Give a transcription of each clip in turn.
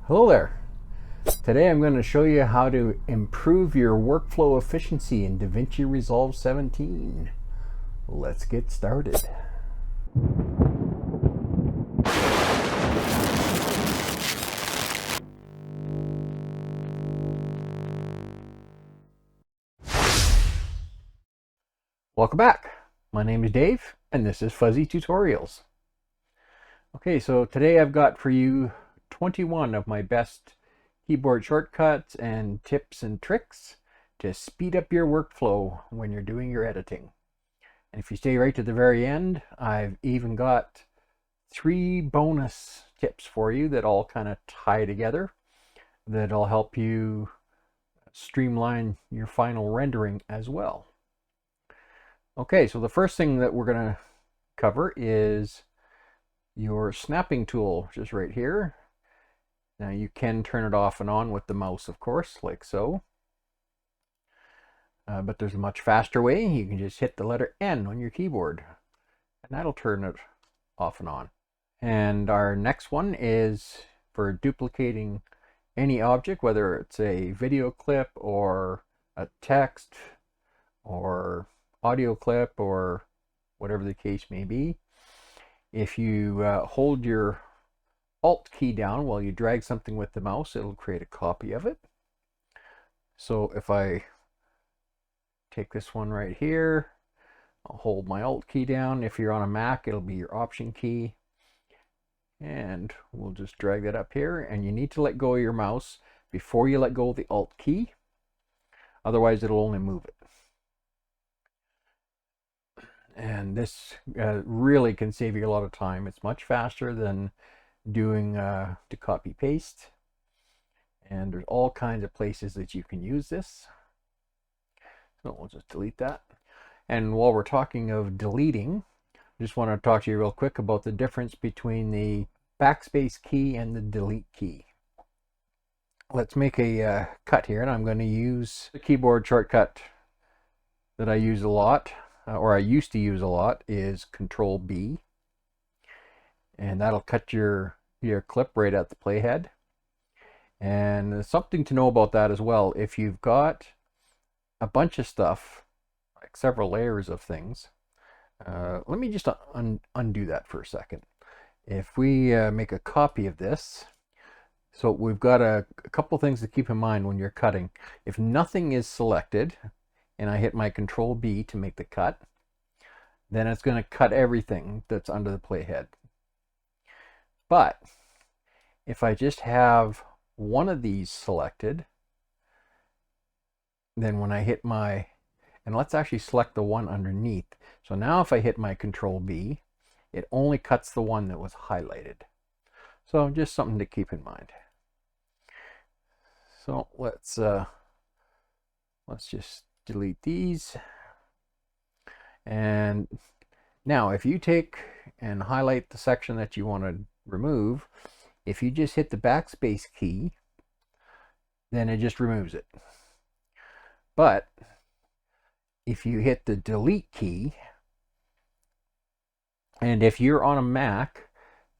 Hello there. Today I'm going to show you how to improve your workflow efficiency in DaVinci Resolve 17. Let's get started. Welcome back. My name is Dave and this is Fuzzee Tutorials. Okay, so today I've got for you 21 of my best keyboard shortcuts and tips and tricks to speed up your workflow when you're doing your editing. And if you stay right to the very end, I've even got 3 bonus tips for you that all kind of tie together that'll help you streamline your final rendering as well. Okay, so the first thing that we're going to cover is your snapping tool, which is right here. Now you can turn it off and on with the mouse, of course, like so. But there's a much faster way. You can just hit the letter N on your keyboard, and that'll turn it off and on. And our next one is for duplicating any object, whether it's a video clip or a text or audio clip or whatever the case may be. If you hold your Alt key down while you drag something with the mouse, it'll create a copy of it. So if I take this one right here, I'll hold my Alt key down. If you're on a Mac, it'll be your Option key. And we'll just drag that up here. And you need to let go of your mouse before you let go of the Alt key. Otherwise, it'll only move it. And this really can save you a lot of time. It's much faster than doing to copy paste, and there's all kinds of places that you can use this. So we'll just delete that. And while we're talking of deleting, I just want to talk to you real quick about the difference between the backspace key and the delete key. Let's make a cut here, and I'm going to use the keyboard shortcut that I use a lot, or I used to use a lot, is Control B. And that'll cut your clip right at the playhead. And there's something to know about that as well. If you've got a bunch of stuff, like several layers of things, let me just undo that for a second. If we make a copy of this, so we've got a couple things to keep in mind when you're cutting. If nothing is selected, and I hit my Control B to make the cut, then it's going to cut everything that's under the playhead. But if I just have one of these selected, then when I hit my, and let's actually select the one underneath. So now if I hit my Control B, it only cuts the one that was highlighted. So just something to keep in mind. So let's just delete these. And now if you take and highlight the section that you want to remove, if you just hit the backspace key, then it just removes it. But if you hit the delete key, and if you're on a Mac,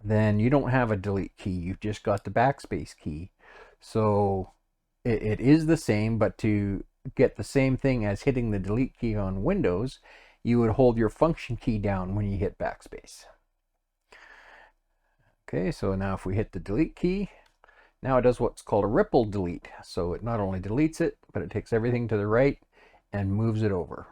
then you don't have a delete key, you've just got the backspace key. So it is the same, but to get the same thing as hitting the delete key on Windows, you would hold your function key down when you hit backspace. Okay, so now if we hit the delete key, now it does what's called a ripple delete. So it not only deletes it, but it takes everything to the right and moves it over.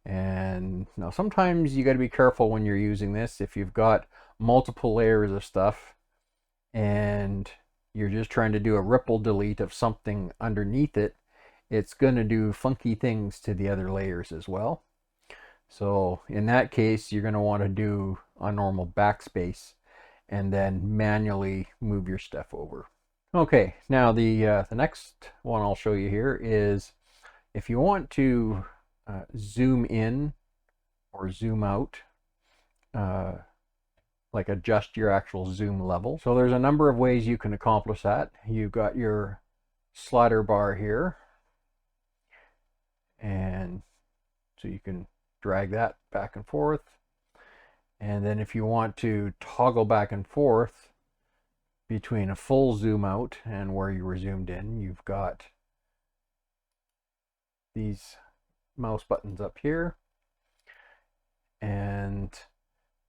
And now sometimes you got to be careful when you're using this. If you've got multiple layers of stuff and you're just trying to do a ripple delete of something underneath it, it's going to do funky things to the other layers as well. So in that case, you're going to want to do a normal backspace and then manually move your stuff over. Okay, now the next one I'll show you here is if you want to zoom in or zoom out, like adjust your actual zoom level. So there's a number of ways you can accomplish that. You've got your slider bar here, and so you can drag that back and forth. And then if you want to toggle back and forth between a full zoom out and where you were zoomed in, you've got these mouse buttons up here. And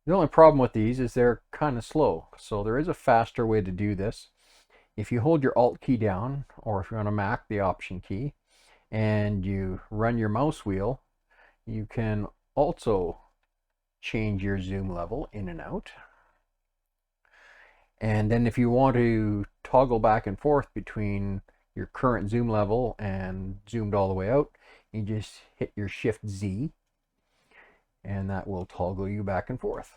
the only problem with these is they're kind of slow. So there is a faster way to do this. If you hold your Alt key down, or if you're on a Mac, the Option key, and you run your mouse wheel, you can also change your zoom level in and out. And then if you want to toggle back and forth between your current zoom level and zoomed all the way out, you just hit your Shift Z, and that will toggle you back and forth.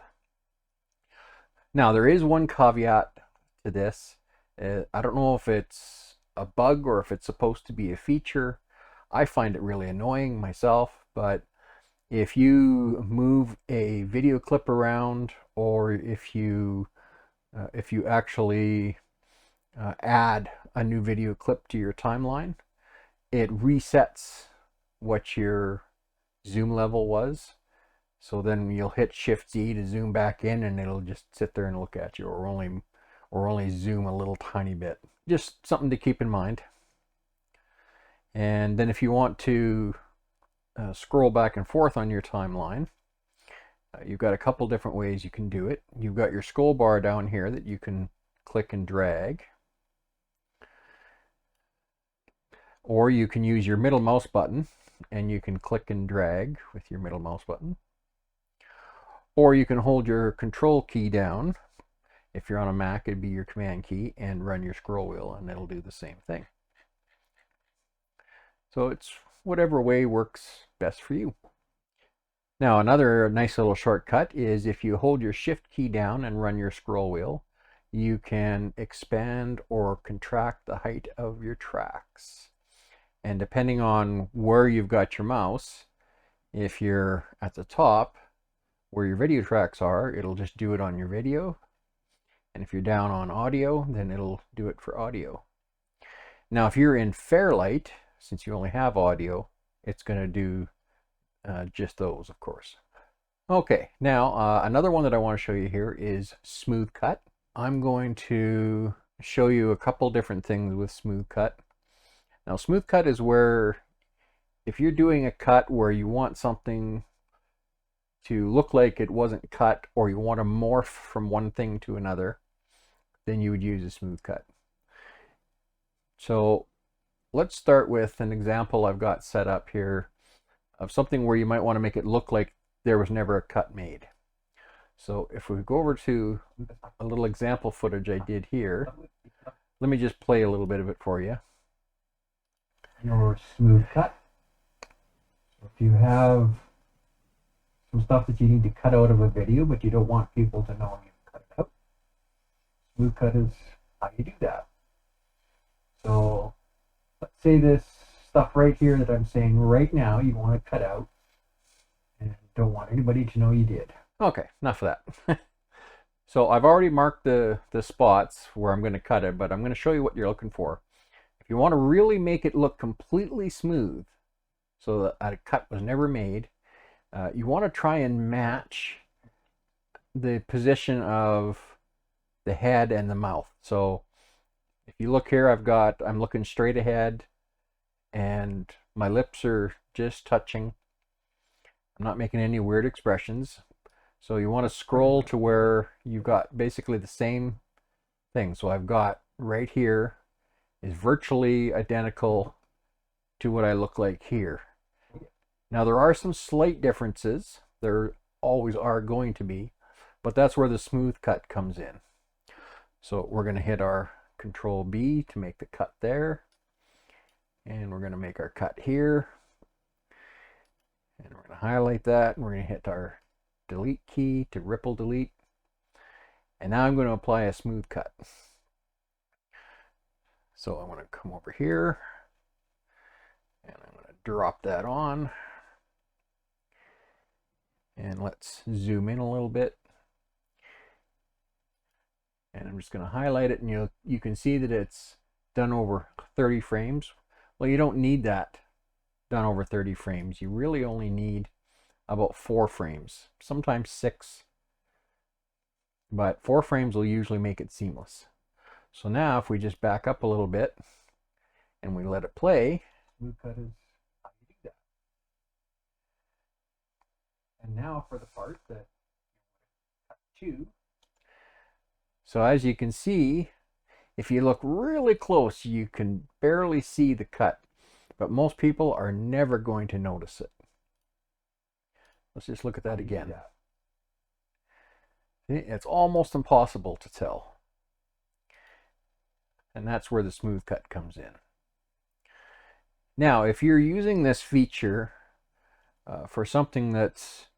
Now there is one caveat to this. I don't know if it's a bug or if it's supposed to be a feature. I find it really annoying myself, but if you move a video clip around, or if you actually add a new video clip to your timeline, it resets what your zoom level was. So then you'll hit Shift Z to zoom back in, and it'll just sit there and look at you, or only zoom a little tiny bit. Just something to keep in mind. And then if you want to scroll back and forth on your timeline, you've got a couple different ways you can do it. You've got your scroll bar down here that you can click and drag. Or you can use your middle mouse button, and you can click and drag with your middle mouse button. Or you can hold your Control key down. If you're on a Mac, it'd be your Command key, and run your scroll wheel, and it'll do the same thing. So it's whatever way works best for you. Now another nice little shortcut is if you hold your Shift key down and run your scroll wheel, you can expand or contract the height of your tracks. And depending on where you've got your mouse, if you're at the top where your video tracks are, it'll just do it on your video. And if you're down on audio, then it'll do it for audio. Now if you're in Fairlight, since you only have audio, it's going to do just those, of course. Okay, now another one that I want to show you here is Smooth Cut. I'm going to show you a couple different things with Smooth Cut. Now Smooth Cut is where, if you're doing a cut where you want something to look like it wasn't cut, or you want to morph from one thing to another, then you would use a Smooth Cut. So let's start with an example I've got set up here of something where you might want to make it look like there was never a cut made. So if we go over to a little example footage I did here, let me just play a little bit of it for you. Your Smooth Cut. If you have some stuff that you need to cut out of a video, but you don't want people to know you've cut it out, Smooth Cut is how you do that. So let's say this stuff right here that I'm saying right now you want to cut out, and don't want anybody to know you did. Okay, enough of that. So I've already marked the spots where I'm going to cut it, but I'm going to show you what you're looking for. If you want to really make it look completely smooth, so that a cut was never made, you want to try and match the position of the head and the mouth. So if you look here, I'm looking straight ahead, and my lips are just touching. I'm not making any weird expressions. So you want to scroll to where you've got basically the same thing. So I've got right here is virtually identical to what I look like here. Now there are some slight differences. There always are going to be, but that's where the Smooth Cut comes in. So we're going to hit our Control B to make the cut there. And we're going to make our cut here. And we're going to highlight that. And we're going to hit our Delete key to ripple delete. And now I'm going to apply a Smooth Cut. So I want to come over here. And I'm going to drop that on. And let's zoom in a little bit. And I'm just going to highlight it, and you can see that it's done over 30 frames. Well, you don't need that done over 30 frames. You really only need about 4 frames, sometimes 6. But 4 frames will usually make it seamless. So now if we just back up a little bit and we let it play, smooth cut is how you do that. And now for the part that cut to. So as you can see, if you look really close, you can barely see the cut, but most people are never going to notice it. Let's just look at that again. It's almost impossible to tell. And that's where the smooth cut comes in. Now, if you're using this feature for something that's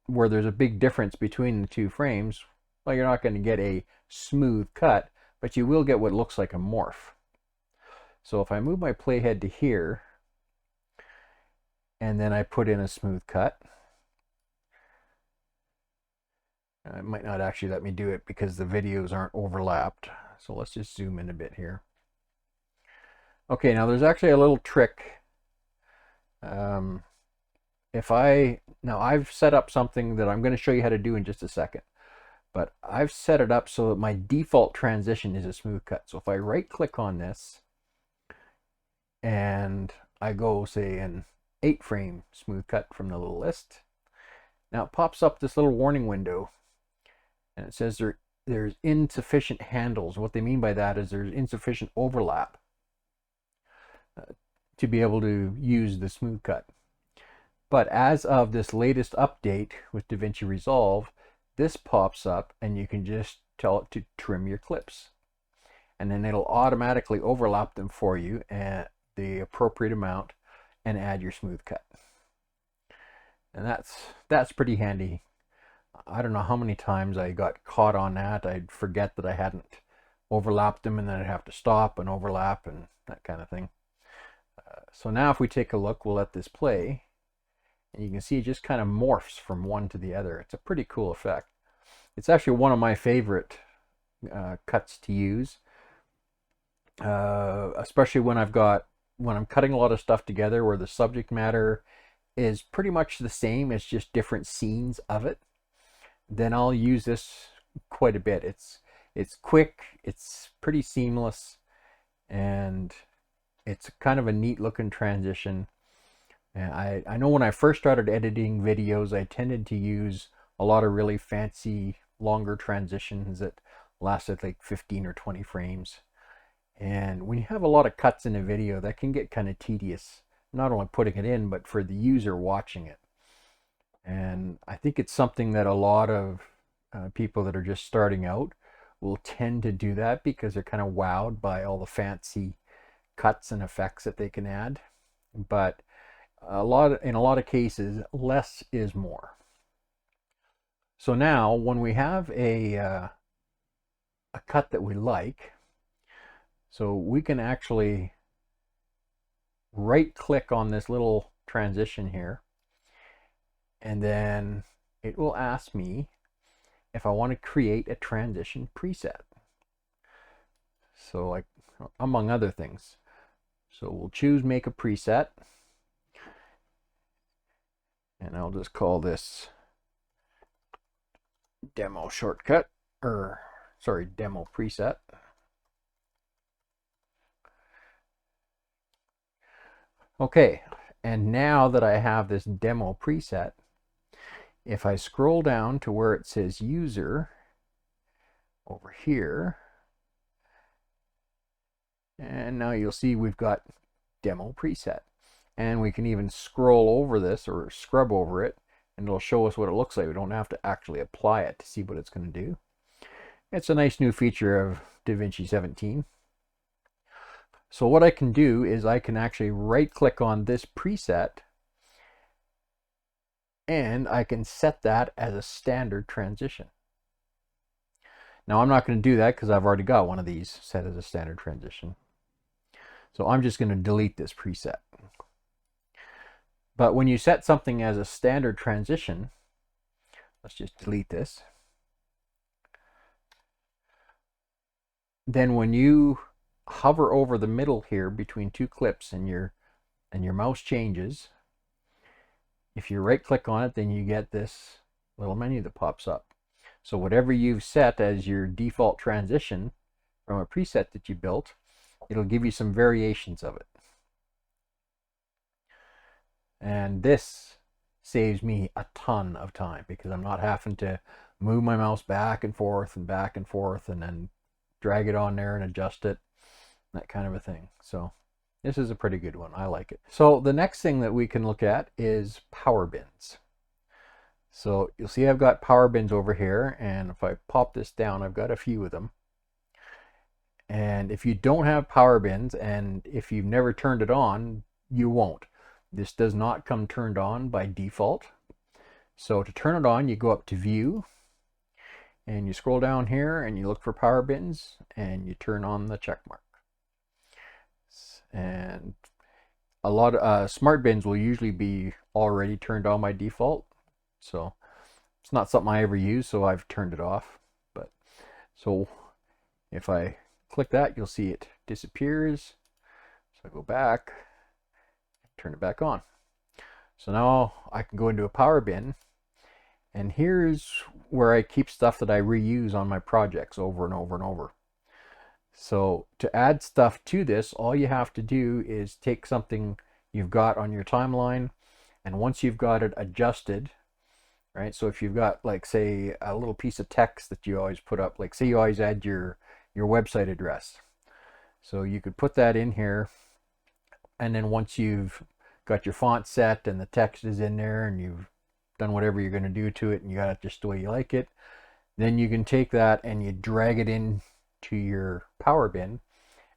where there's a big difference between the two frames, well, you're not going to get a smooth cut, but you will get what looks like a morph. So if I move my playhead to here, and then I put in a smooth cut, it might not actually let me do it because the videos aren't overlapped. So let's just zoom in a bit here. Okay, now there's actually a little trick. Now I've set up something that I'm going to show you how to do in just a second, but I've set it up so that my default transition is a smooth cut. So if I right click on this and I go say an 8-frame smooth cut from the little list, now it pops up this little warning window and it says there's insufficient handles. What they mean by that is there's insufficient overlap to be able to use the smooth cut. But as of this latest update with DaVinci Resolve, this pops up and you can just tell it to trim your clips. And then it'll automatically overlap them for you at the appropriate amount and add your smooth cut. And that's pretty handy. I don't know how many times I got caught on that. I'd forget that I hadn't overlapped them and then I'd have to stop and overlap and that kind of thing. So now if we take a look, we'll let this play. And you can see it just kind of morphs from one to the other. It's a pretty cool effect. It's actually one of my favorite cuts to use, especially when I'm cutting a lot of stuff together where the subject matter is pretty much the same. It's just different scenes of it. Then I'll use this quite a bit. It's quick, it's pretty seamless, and it's kind of a neat looking transition. And I know when I first started editing videos, I tended to use a lot of really fancy, longer transitions that lasted like 15 or 20 frames. And when you have a lot of cuts in a video, that can get kind of tedious, not only putting it in, but for the user watching it. And I think it's something that a lot of people that are just starting out will tend to do that because they're kind of wowed by all the fancy cuts and effects that they can add. But in a lot of cases, less is more. So now when we have a cut that we like, so we can actually right click on this little transition here, and then it will ask me if I want to create a transition preset. So like among other things. So we'll choose make a preset. And I'll just call this demo shortcut, or sorry, demo preset. Okay, and now that I have this demo preset, if I scroll down to where it says user over here, and now you'll see we've got demo preset. And we can even scroll over this or scrub over it and it'll show us what it looks like. We don't have to actually apply it to see what it's going to do. It's a nice new feature of DaVinci 17. So what I can do is I can actually right click on this preset and I can set that as a standard transition. Now I'm not going to do that because I've already got one of these set as a standard transition. So I'm just going to delete this preset. But when you set something as a standard transition, let's just delete this. Then when you hover over the middle here between two clips and your mouse changes, if you right click on it, then you get this little menu that pops up. So whatever you've set as your default transition from a preset that you built, it'll give you some variations of it. And this saves me a ton of time because I'm not having to move my mouse back and forth and then drag it on there and adjust it, that kind of a thing. So this is a pretty good one. I like it. So the next thing that we can look at is power bins. So you'll see I've got power bins over here, and if I pop this down, I've got a few of them. And if you don't have power bins, and if you've never turned it on, you won't. This does not come turned on by default. So to turn it on, you go up to View, and you scroll down here, and you look for power bins, and you turn on the check mark. And a lot of smart bins will usually be already turned on by default. So it's not something I ever use, so I've turned it off. But so if I click that, you'll see it disappears. So I go back, turn it back on. So now I can go into a power bin, and here's where I keep stuff that I reuse on my projects over and over and over. So to add stuff to this, all you have to do is take something you've got on your timeline, and once you've got it adjusted, right? So if you've got, like, say, a little piece of text that you always put up, like say you always add your website address. So you could put that in here, and then once you've got your font set and the text is in there and you've done whatever you're going to do to it and you got it just the way you like it, then you can take that and you drag it in to your power bin,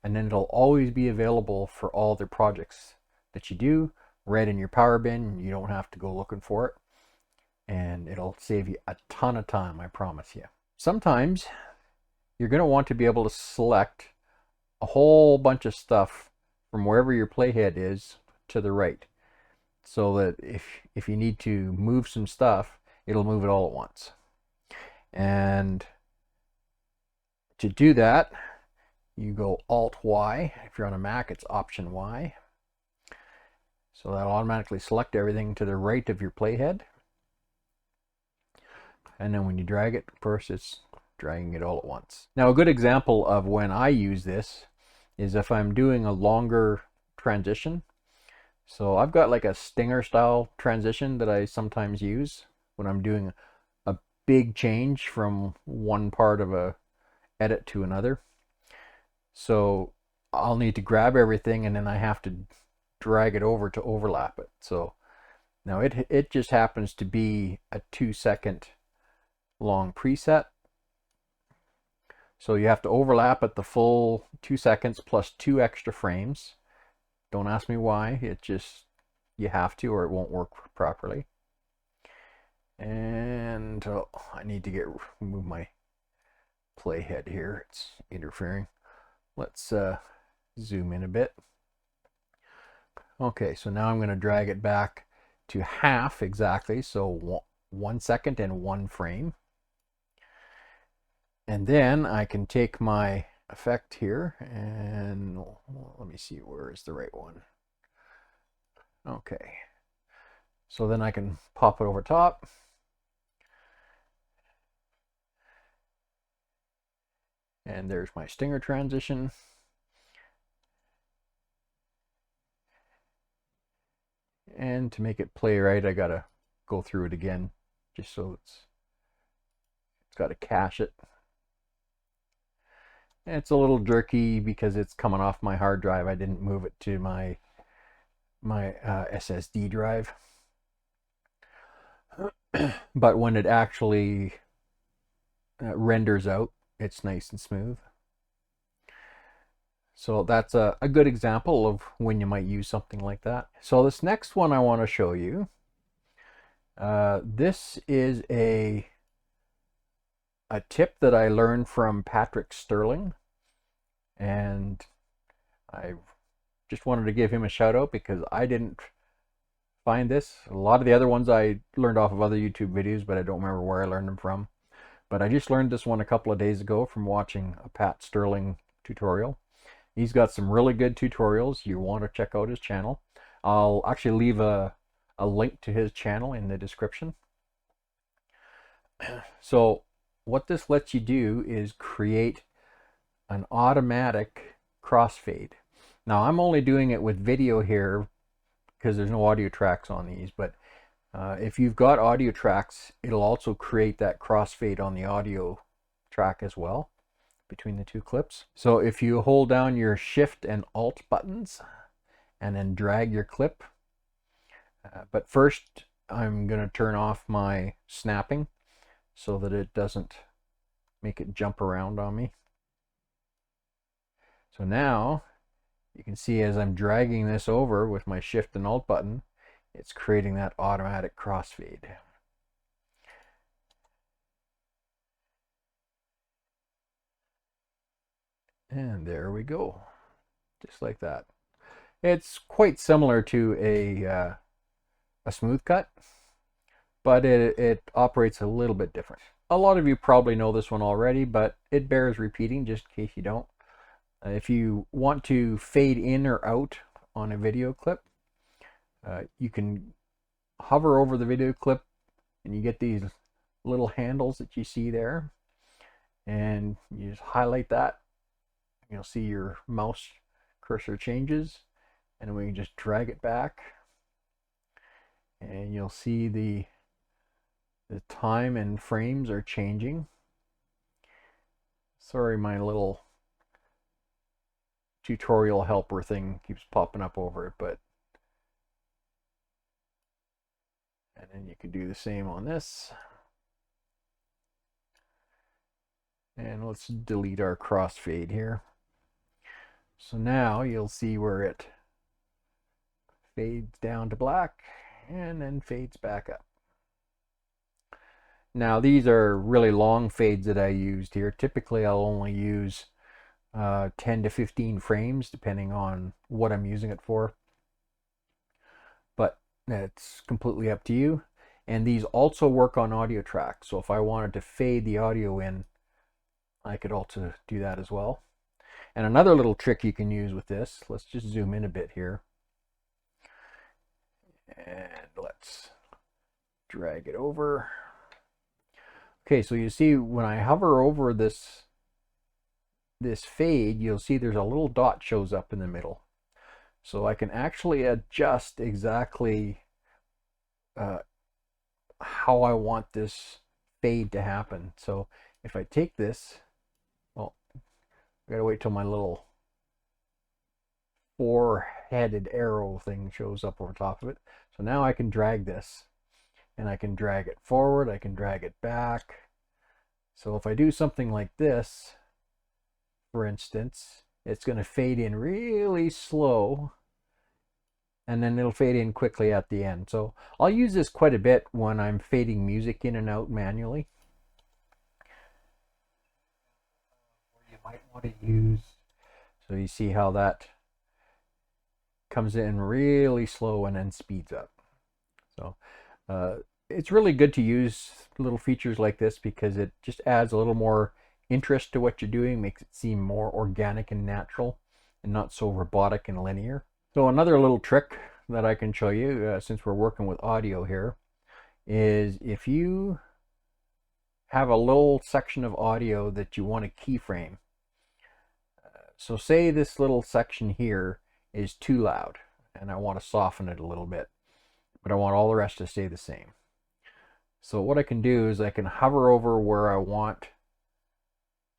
and then it'll always be available for all the projects that you do right in your power bin. You don't have to go looking for it, and it'll save you a ton of time, I promise you. Sometimes you're going to want to be able to select a whole bunch of stuff from wherever your playhead is to the right, so that if you need to move some stuff, it'll move it all at once. And to do that, you go Alt-Y. If you're on a Mac, it's Option-Y. So that'll automatically select everything to the right of your playhead. And then when you drag it, of course, it's dragging it all at once. Now, a good example of when I use this is if I'm doing a longer transition. So I've got like a stinger style transition that I sometimes use when I'm doing a big change from one part of a edit to another. So I'll need to grab everything, and then I have to drag it over to overlap it. So now it just happens to be a 2-second long preset. So you have to overlap it the full 2 seconds plus 2 extra frames. Don't ask me why. It just, you have to, or it won't work properly. And I need to remove my playhead here. It's interfering. Let's zoom in a bit. Okay, so now I'm going to drag it back to half exactly, so 1 second and 1 frame. And then I can take my effect here, and let me see, where is the right one? Okay, so then I can pop it over top. And there's my stinger transition. And to make it play right, I gotta go through it again, just so it's got to cache it. And it's a little jerky because it's coming off my hard drive. I didn't move it to my SSD drive. But when it actually renders out, it's nice and smooth. So that's a good example of when you might use something like that. So this next one I want to show you, this is a tip that I learned from Patrick Sterling, and I just wanted to give him a shout out because I didn't find this. A lot of the other ones I learned off of other YouTube videos, but I don't remember where I learned them from. But I just learned this one a couple of days ago from watching a Pat Sterling tutorial. He's got some really good tutorials. You want to check out his channel. I'll actually leave a link to his channel in the description. So what this lets you do is create an automatic crossfade. Now I'm only doing it with video here because there's no audio tracks on these, but if you've got audio tracks, it'll also create that crossfade on the audio track as well between the two clips. So if you hold down your Shift and Alt buttons and then drag your clip, but first I'm going to turn off my snapping so that it doesn't make it jump around on me. So now you can see as I'm dragging this over with my Shift and Alt button, it's creating that automatic crossfade. And there we go, just like that. It's quite similar to a smooth cut, but it operates a little bit different. A lot of you probably know this one already, but it bears repeating just in case you don't. If you want to fade in or out on a video clip, you can hover over the video clip and you get these little handles that you see there, and you just highlight that. You'll see your mouse cursor changes, and we can just drag it back and you'll see the time and frames are changing. Sorry, my little tutorial helper thing keeps popping up over it, but and then you can do the same on this. And let's delete our crossfade here. So now you'll see where it fades down to black and then fades back up. Now these are really long fades that I used here. Typically I'll only use 10 to 15 frames depending on what I'm using it for, but it's completely up to you. And these also work on audio tracks, so if I wanted to fade the audio in, I could also do that as well. And another little trick you can use with this, let's just zoom in a bit here and let's drag it over. Okay, so you see when I hover over this fade, you'll see there's a little dot shows up in the middle. So I can actually adjust exactly how I want this fade to happen. So if I take this, well, I gotta wait till my little four-headed arrow thing shows up over top of it. So now I can drag this, and I can drag it forward, I can drag it back. So if I do something like this, for instance, it's going to fade in really slow, and then it'll fade in quickly at the end. So I'll use this quite a bit when I'm fading music in and out manually. You might want to use, so you see how that comes in really slow and then speeds up. So it's really good to use little features like this because it just adds a little more interest to what you're doing, makes it seem more organic and natural and not so robotic and linear. So another little trick that I can show you, since we're working with audio here, is if you have a little section of audio that you want to keyframe. So say this little section here is too loud and I want to soften it a little bit, but I want all the rest to stay the same. So what I can do is I can hover over where I want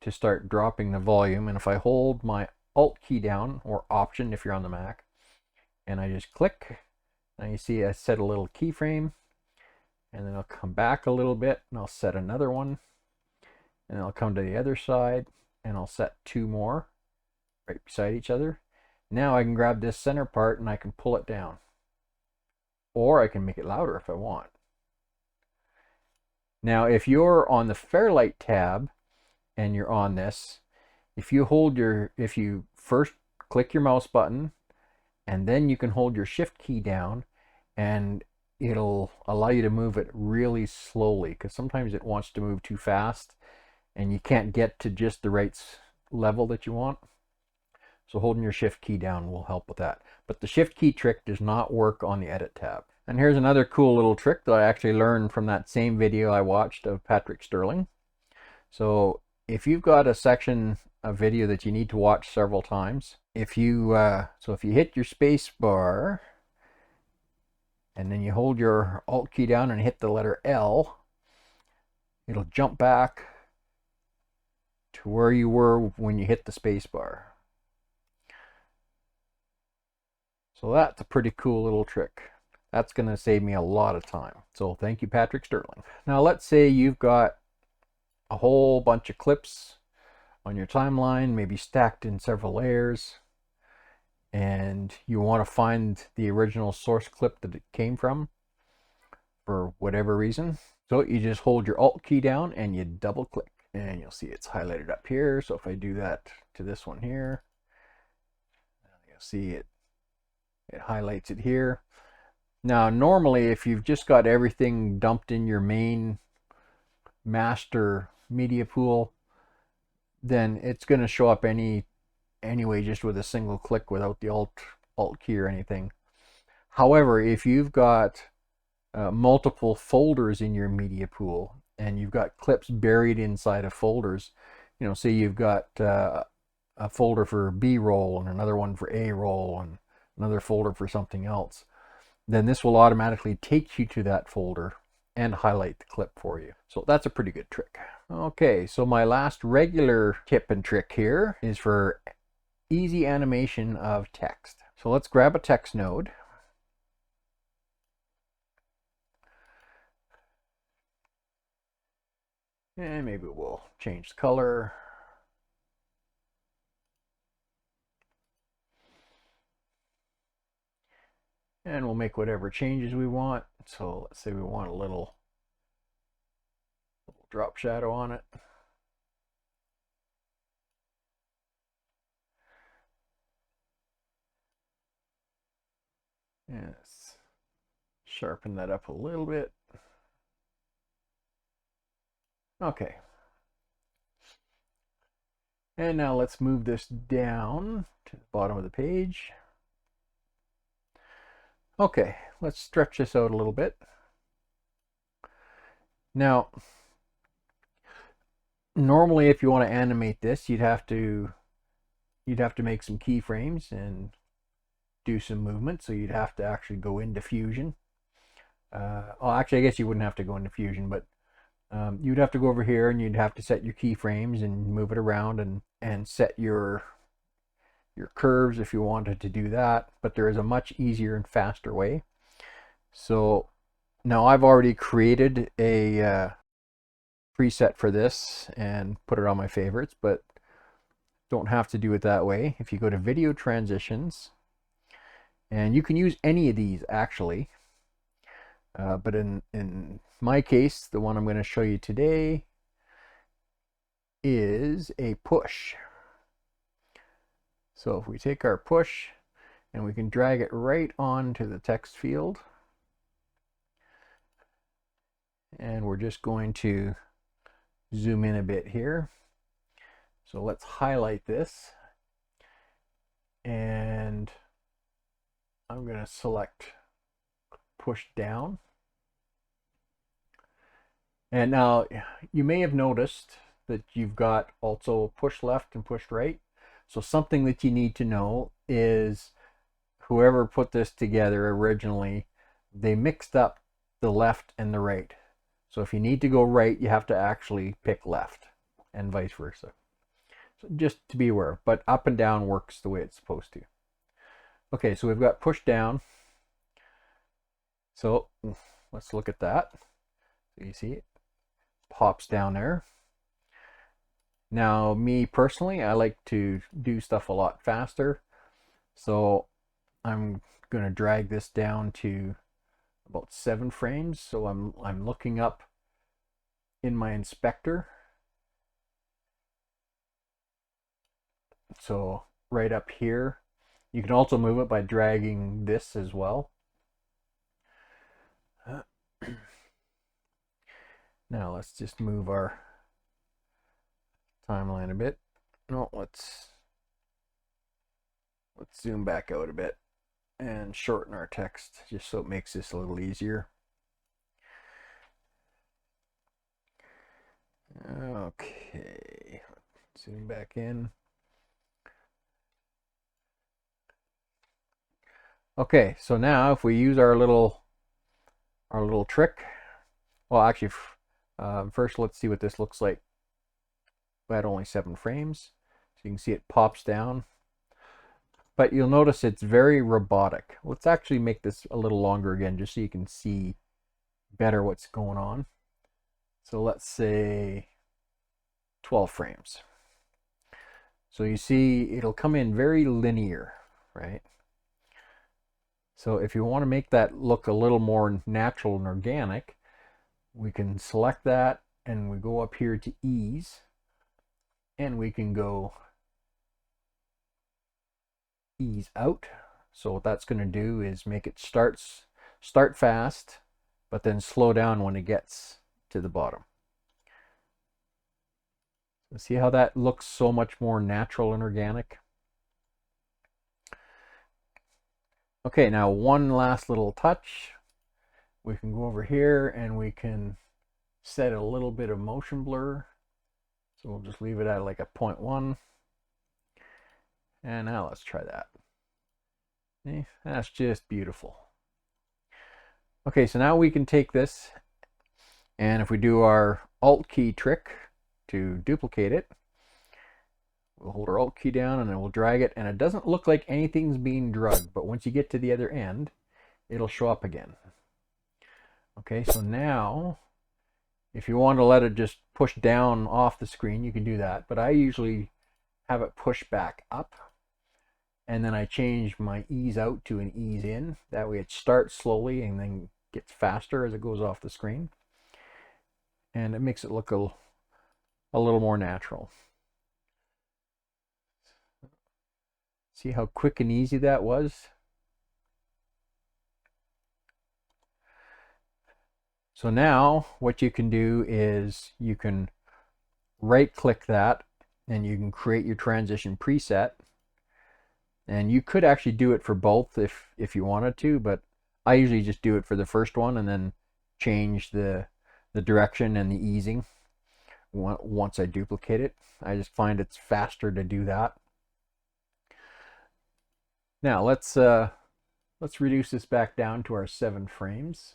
to start dropping the volume, and if I hold my Alt key down, or Option if you're on the Mac, and I just click, now you see I set a little keyframe, and then I'll come back a little bit and I'll set another one, and I'll come to the other side and I'll set two more right beside each other. Now I can grab this center part and I can pull it down, or I can make it louder if I want. Now if you're on the Fairlight tab and you're on this, if you first click your mouse button and then you can hold your Shift key down, and it'll allow you to move it really slowly, because sometimes it wants to move too fast and you can't get to just the right level that you want. So holding your Shift key down will help with that. But the Shift key trick does not work on the Edit tab. And here's another cool little trick that I actually learned from that same video I watched of Patrick Sterling. So if you've got a section of video that you need to watch several times, if you hit your space bar and then you hold your Alt key down and hit the letter L, it'll jump back to where you were when you hit the space bar. So that's a pretty cool little trick. That's going to save me a lot of time. So thank you, Patrick Sterling. Now let's say you've got a whole bunch of clips on your timeline, maybe stacked in several layers, and you want to find the original source clip that it came from for whatever reason. So you just hold your Alt key down and you double click, and you'll see it's highlighted up here. So if I do that to this one here, you'll see it highlights it here. Now normally if you've just got everything dumped in your main master media pool, then it's going to show up anyway just with a single click without the alt key or anything. However, if you've got multiple folders in your media pool and you've got clips buried inside of folders, you know, say you've got a folder for B-roll and another one for A-roll and another folder for something else, then this will automatically take you to that folder and highlight the clip for you. So that's a pretty good trick. Okay, so my last regular tip and trick here is for easy animation of text. So let's grab a text node. And maybe we'll change the color. And we'll make whatever changes we want. So let's say we want a little drop shadow on it. And let's sharpen that up a little bit. Okay. And now let's move this down to the bottom of the page. Okay, let's stretch this out a little bit. Now, normally if you want to animate this, you'd have to make some keyframes and do some movement. So you'd have to actually go into Fusion. Well, actually, I guess you wouldn't have to go into Fusion, but you'd have to go over here and you'd have to set your keyframes and move it around and set your curves if you wanted to do that. But there is a much easier and faster way. So now I've already created a preset for this and put it on my favorites, but don't have to do it that way. If you go to video transitions, and you can use any of these actually, but in my case, the one I'm going to show you today is a push. So if we take our push and we can drag it right onto the text field, and we're just going to zoom in a bit here. So let's highlight this, and I'm going to select push down. And now you may have noticed that you've got also push left and push right. So something that you need to know is whoever put this together originally, they mixed up the left and the right. So if you need to go right, you have to actually pick left, and vice versa. So just to be aware, but up and down works the way it's supposed to. Okay, so we've got push down. So let's look at that. So you see it pops down there. Now, me personally, I like to do stuff a lot faster. So I'm going to drag this down to about 7 frames. So I'm looking up in my inspector. So right up here. You can also move it by dragging this as well. Now let's just move our timeline a bit. No, let's zoom back out a bit and shorten our text just so it makes this a little easier. Okay, zoom back in. Okay, so now if we use our little trick, well, actually, first let's see what this looks like at only 7 frames. So you can see it pops down, but you'll notice it's very robotic. Let's actually make this a little longer again, just so you can see better what's going on. So let's say 12 frames. So you see it'll come in very linear, right? So if you want to make that look a little more natural and organic, we can select that and we go up here to ease, and we can go ease out. So what that's going to do is make it start fast, but then slow down when it gets to the bottom. So see how that looks so much more natural and organic? Okay, now one last little touch. We can go over here and we can set a little bit of motion blur. So we'll just leave it at like a 0.1. And now let's try that. See, that's just beautiful. Okay, so now we can take this, and if we do our Alt key trick to duplicate it, we'll hold our Alt key down and then we'll drag it, and it doesn't look like anything's being drugged, but once you get to the other end, it'll show up again. Okay, so now if you want to let it just push down off the screen, you can do that, but I usually have it push back up, and then I change my ease out to an ease in. That way it starts slowly and then gets faster as it goes off the screen, and it makes it look a little more natural. See how quick and easy that was? So now what you can do is you can right click that and you can create your transition preset, and you could actually do it for both if you wanted to, but I usually just do it for the first one and then change the direction and the easing once I duplicate it. I just find it's faster to do that. Now let's reduce this back down to our 7 frames,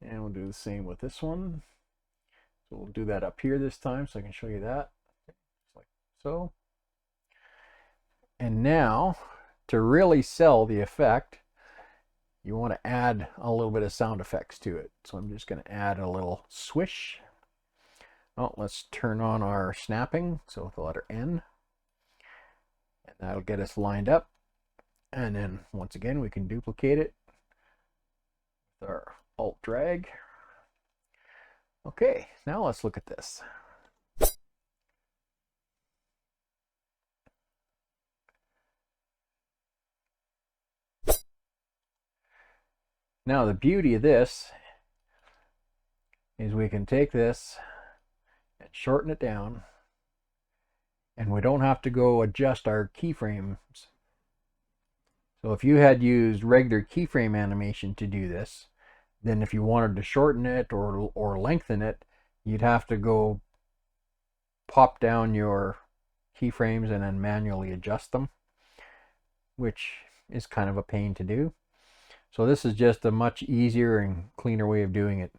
and we'll do the same with this one. So we'll do that up here this time so I can show you that, just like so. And now to really sell the effect, you want to add a little bit of sound effects to it. So I'm just going to add a little swish. Oh, let's turn on our snapping, so with the letter N, and that'll get us lined up. And then once again we can duplicate it with our Alt drag. Okay, now let's look at this. Now the beauty of this is we can take this and shorten it down, and we don't have to go adjust our keyframes. So if you had used regular keyframe animation to do this, then if you wanted to shorten it or lengthen it, you'd have to go pop down your keyframes and then manually adjust them, which is kind of a pain to do. So this is just a much easier and cleaner way of doing it.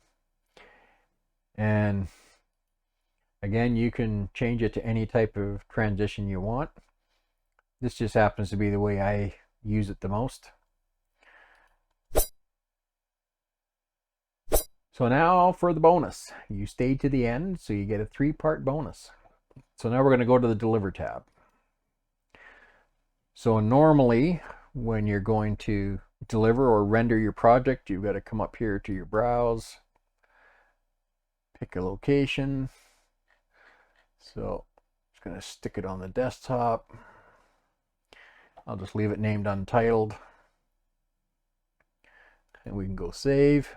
And again, you can change it to any type of transition you want. This just happens to be the way I use it the most. So now for the bonus. You stayed to the end, so you get a 3-part bonus. So now we're going to go to the Deliver tab. So normally when you're going to deliver or render your project, you've got to come up here to your browse, pick a location. So I'm just going to stick it on the desktop. I'll just leave it named Untitled, and we can go save.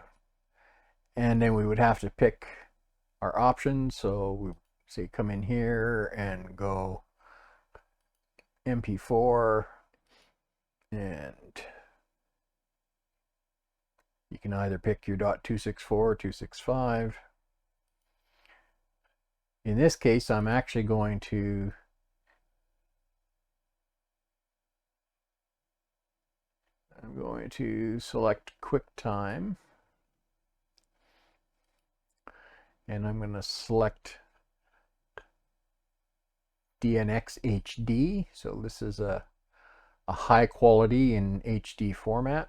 And then we would have to pick our options. So we say come in here and go MP4, and you can either pick your .264 or 265. In this case, I'm actually going to select QuickTime, and I'm going to select DNX HD. So this is a high quality in HD format.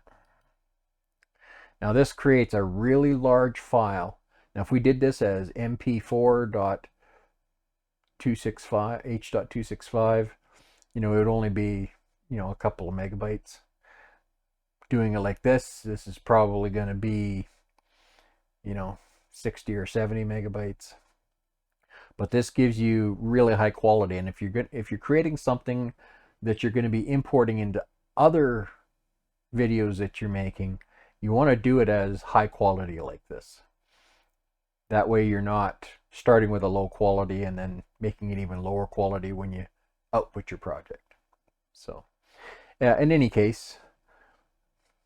Now this creates a really large file. Now if we did this as MP4.265 H.265, it would only be, a couple of megabytes. Doing it like this is probably going to be, 60 or 70 megabytes. But this gives you really high quality, and if you're creating something that you're going to be importing into other videos that you're making, you want to do it as high quality like this. That way you're not starting with a low quality and then making it even lower quality when you output your project. So in any case,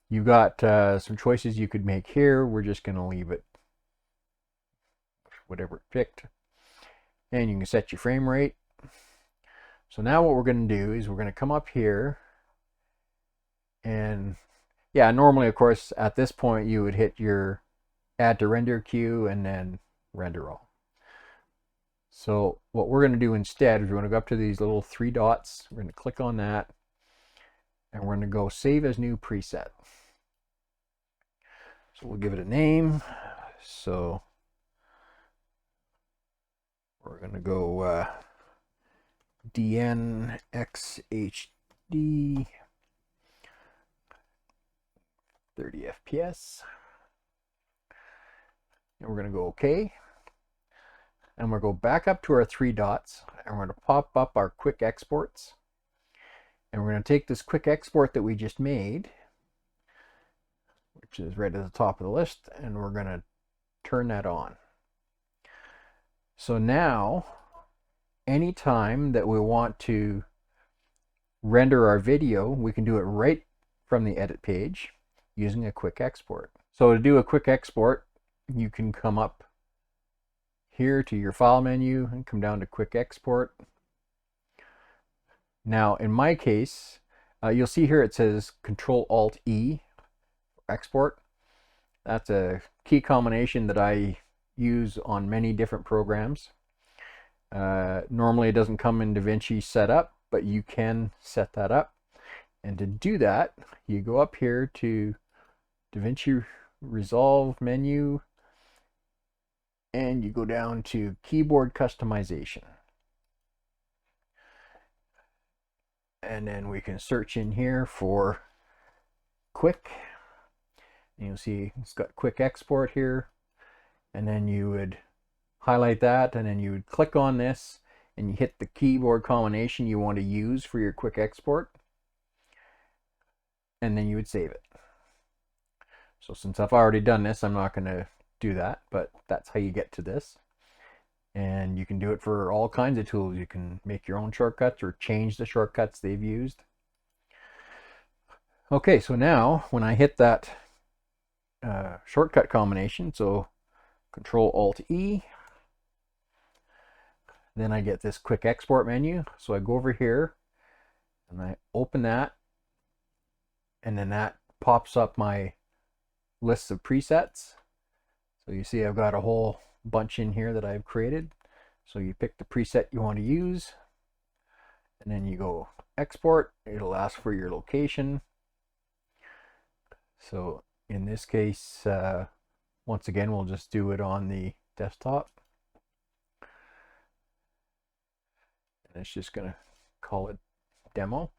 you've got some choices you could make here. We're just going to leave it whatever it picked. And you can set your frame rate. So now what we're going to do is we're going to come up here, and yeah, normally of course at this point you would hit your add to render queue and then render all. So what we're going to do instead is we're going to go up to these little three dots. We're going to click on that, and we're going to go save as new preset. So we'll give it a name. So we're going to go DNXHD 30 FPS. And we're going to go OK. And we're going to go back up to our three dots, and we're going to pop up our quick exports. And we're going to take this quick export that we just made, which is right at the top of the list, and we're going to turn that on. So now, anytime that we want to render our video, we can do it right from the edit page using a quick export. So to do a quick export, you can come up here to your file menu and come down to quick export. Now in my case, you'll see here it says Control-Alt-E export. That's a key combination that I use on many different programs. Normally it doesn't come in DaVinci set up, but you can set that up. And to do that, you go up here to DaVinci Resolve menu, and you go down to keyboard customization. And then we can search in here for quick. And you'll see it's got quick export here. And then you would highlight that, and then you would click on this, and you hit the keyboard combination you want to use for your quick export. And then you would save it. So since I've already done this, I'm not going to do that, but that's how you get to this. And you can do it for all kinds of tools. You can make your own shortcuts or change the shortcuts they've used. Okay, so now when I hit that shortcut combination, so Control-Alt-E, then I get this quick export menu. So I go over here and I open that, and then that pops up my list of presets. So you see I've got a whole bunch in here that I've created. So you pick the preset you want to use, and then you go export. It'll ask for your location. So in this case, once again, we'll just do it on the desktop. And it's just going to call it demo.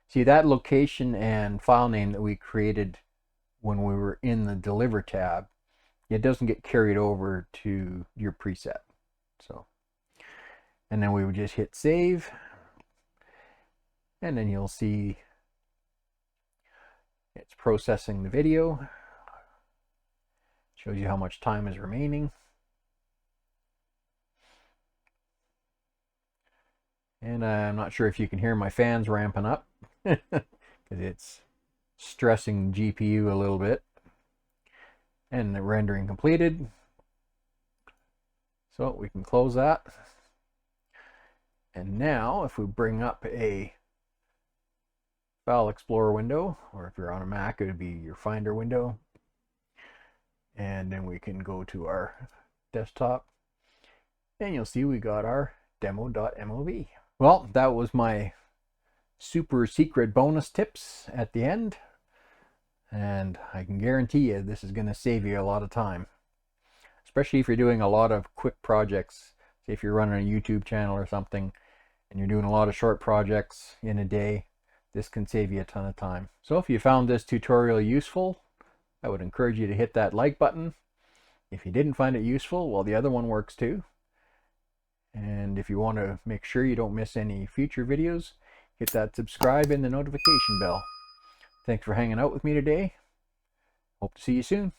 See, that location and file name that we created when we were in the Deliver tab, it doesn't get carried over to your preset. So, and then we would just hit save, and then you'll see it's processing the video. Shows you how much time is remaining. And I'm not sure if you can hear my fans ramping up because it's stressing GPU a little bit. And the rendering completed. So we can close that. And now if we bring up a File Explorer window, or if you're on a Mac, it would be your Finder window. And then we can go to our desktop, and you'll see we got our demo.mov. Well, that was my super secret bonus tips at the end. And I can guarantee you this is going to save you a lot of time. Especially if you're doing a lot of quick projects. Say if you're running a YouTube channel or something, and you're doing a lot of short projects in a day, this can save you a ton of time. So if you found this tutorial useful, I would encourage you to hit that like button. If you didn't find it useful, well, the other one works too. And if you want to make sure you don't miss any future videos, hit that subscribe and the notification bell. Thanks for hanging out with me today. Hope to see you soon.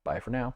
Bye for now.